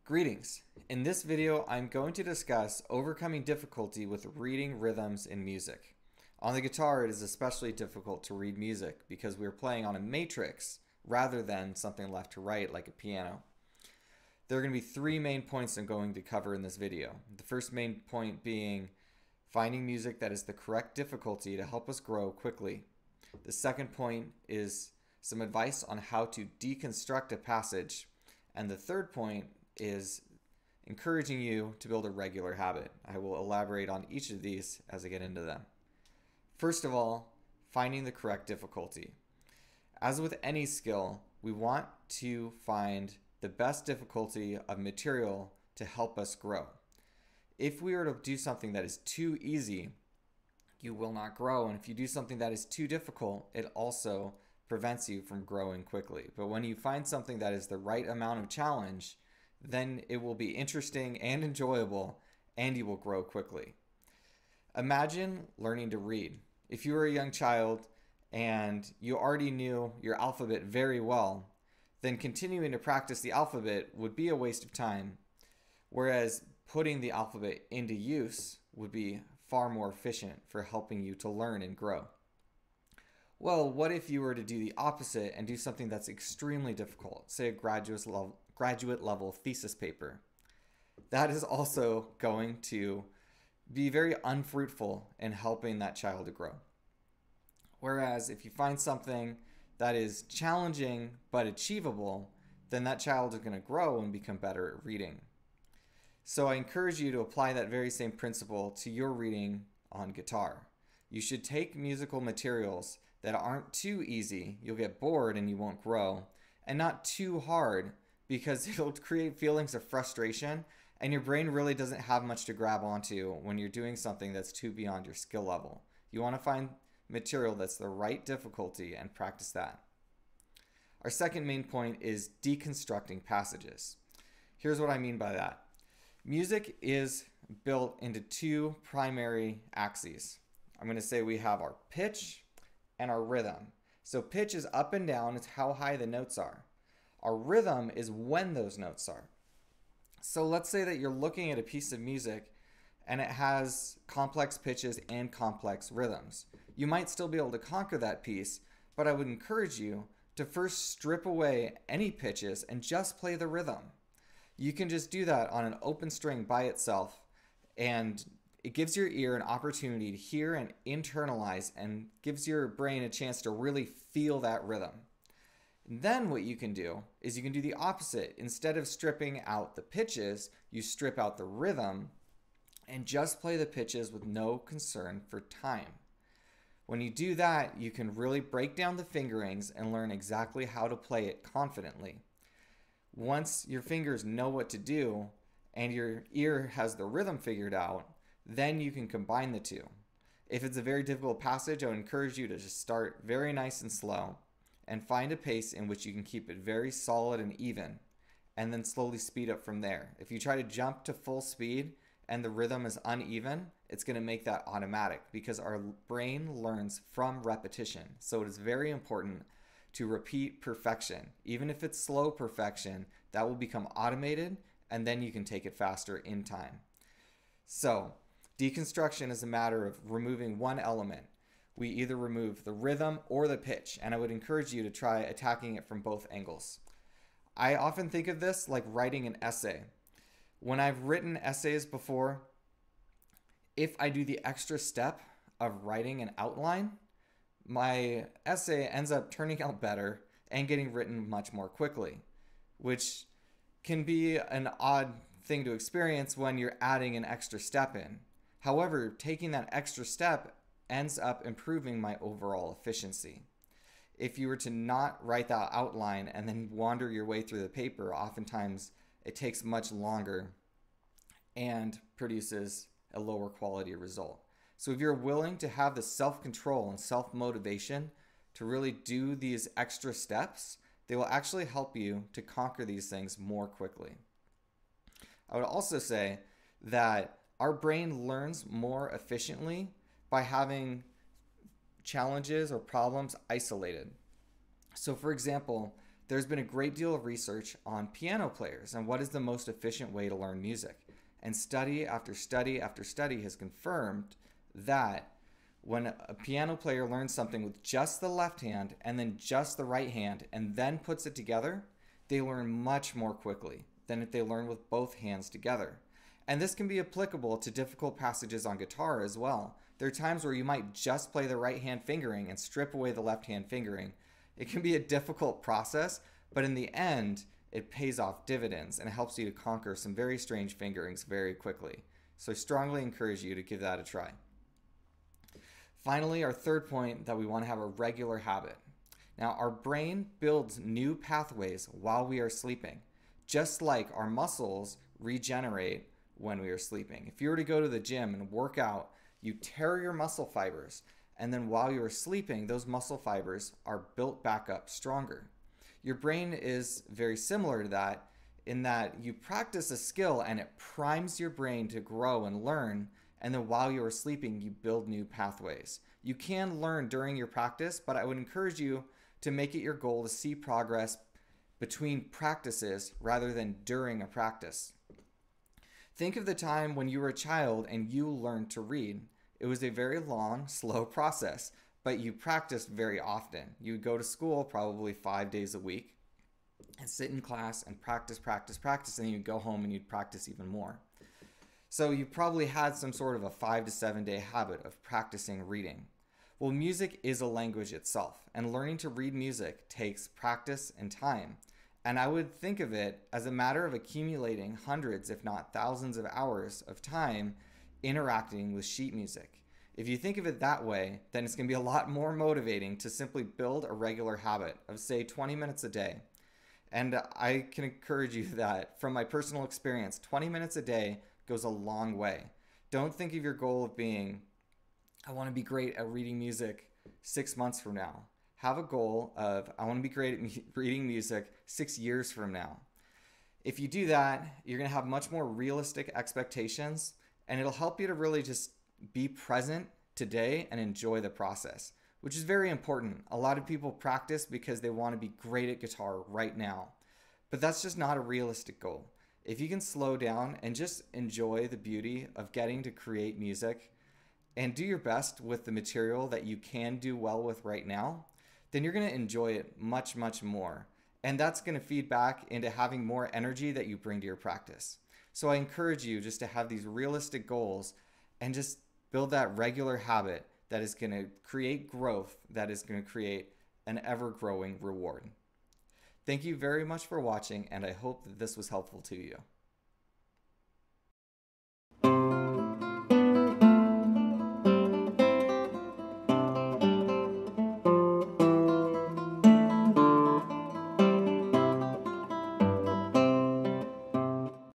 Greetings. In this video, I'm going to discuss overcoming difficulty with reading rhythms in music. On the guitar, it is especially difficult to read music because we're playing on a matrix rather than something left to right like a piano. There are going to be three main points I'm going to cover in this video. The first main point being finding music that is the correct difficulty to help us grow quickly. The second point is some advice on how to deconstruct a passage. And the third point is encouraging you to build a regular habit. I will elaborate on each of these as I get into them. First of all, finding the correct difficulty. As with any skill, we want to find the best difficulty of material to help us grow. If we were to do something that is too easy, you will not grow. And if you do something that is too difficult, it also prevents you from growing quickly. But when you find something that is the right amount of challenge, then it will be interesting and enjoyable, and you will grow quickly. Imagine learning to read. If you were a young child and you already knew your alphabet very well, then continuing to practice the alphabet would be a waste of time, whereas putting the alphabet into use would be far more efficient for helping you to learn and grow. Well, what if you were to do the opposite and do something that's extremely difficult, say a graduate level thesis paper? That is also going to be very unfruitful in helping that child to grow. Whereas if you find something that is challenging but achievable, then that child is going to grow and become better at reading. So I encourage you to apply that very same principle to your reading on guitar. You should take musical materials that aren't too easy, you'll get bored and you won't grow, and not too hard because it'll create feelings of frustration and your brain really doesn't have much to grab onto when you're doing something that's too beyond your skill level. You want to find material that's the right difficulty and practice that. Our second main point is deconstructing passages. Here's what I mean by that. Music is built into two primary axes. I'm going to say we have our pitch and our rhythm. So pitch is up and down, it's how high the notes are. Our rhythm is when those notes are. So let's say that you're looking at a piece of music and it has complex pitches and complex rhythms. You might still be able to conquer that piece, but I would encourage you to first strip away any pitches and just play the rhythm. You can just do that on an open string by itself, and it gives your ear an opportunity to hear and internalize and gives your brain a chance to really feel that rhythm. And then what you can do is you can do the opposite. Instead of stripping out the pitches, you strip out the rhythm and just play the pitches with no concern for time. When you do that, you can really break down the fingerings and learn exactly how to play it confidently. Once your fingers know what to do and your ear has the rhythm figured out, then you can combine the two. If it's a very difficult passage, I would encourage you to just start very nice and slow and find a pace in which you can keep it very solid and even, and then slowly speed up from there. If you try to jump to full speed and the rhythm is uneven, it's going to make that automatic because our brain learns from repetition. So it is very important to repeat perfection. Even if it's slow perfection, that will become automated and then you can take it faster in time. So deconstruction is a matter of removing one element. We either remove the rhythm or the pitch, and I would encourage you to try attacking it from both angles. I often think of this like writing an essay. When I've written essays before, if I do the extra step of writing an outline, my essay ends up turning out better and getting written much more quickly, which can be an odd thing to experience when you're adding an extra step in. However, taking that extra step ends up improving my overall efficiency. If you were to not write that outline and then wander your way through the paper, oftentimes it takes much longer and produces a lower quality result. So if you're willing to have the self-control and self-motivation to really do these extra steps, they will actually help you to conquer these things more quickly. I would also say that our brain learns more efficiently by having challenges or problems isolated. So for example, There's been a great deal of research on piano players and what is the most efficient way to learn music. And study after study after study has confirmed that when a piano player learns something with just the left hand and then just the right hand and then puts it together, they learn much more quickly than if they learn with both hands together. And this can be applicable to difficult passages on guitar as well. There are times where you might just play the right hand fingering and strip away the left hand fingering. It can be a difficult process, but in the end, it pays off dividends and it helps you to conquer some very strange fingerings very quickly. So I strongly encourage you to give that a try. Finally, our third point, that we want to have a regular habit. Now, our brain builds new pathways while we are sleeping, just like our muscles regenerate when we are sleeping. If you were to go to the gym and work out, you tear your muscle fibers, and then while you're sleeping, those muscle fibers are built back up stronger. Your brain is very similar to that in that you practice a skill and it primes your brain to grow and learn, and then while you're sleeping, you build new pathways. You can learn during your practice, but I would encourage you to make it your goal to see progress between practices rather than during a practice. Think of the time when you were a child and you learned to read. It was a very long, slow process, but you practiced very often. You would go to school probably 5 days a week and sit in class and practice, and then you'd go home and you'd practice even more. So you probably had some sort of a 5 to 7 day habit of practicing reading. Well, music is a language itself, and learning to read music takes practice and time. And I would think of it as a matter of accumulating hundreds, if not thousands of hours of time interacting with sheet music. If you think of it that way, then it's going to be a lot more motivating to simply build a regular habit of, say, 20 minutes a day. And I can encourage you that from my personal experience, 20 minutes a day goes a long way. Don't think of your goal of being, I want to be great at reading music 6 months from now. Have a goal of, I want to be great at reading music 6 years from now. If you do that, you're going to have much more realistic expectations, and it'll help you to really just be present today and enjoy the process, which is very important. A lot of people practice because they want to be great at guitar right now, but that's just not a realistic goal. If you can slow down and just enjoy the beauty of getting to create music and do your best with the material that you can do well with right now, then you're going to enjoy it much, much more. And that's going to feed back into having more energy that you bring to your practice. So I encourage you just to have these realistic goals and just build that regular habit that is going to create growth, that is going to create an ever-growing reward. Thank you very much for watching, and I hope that this was helpful to you.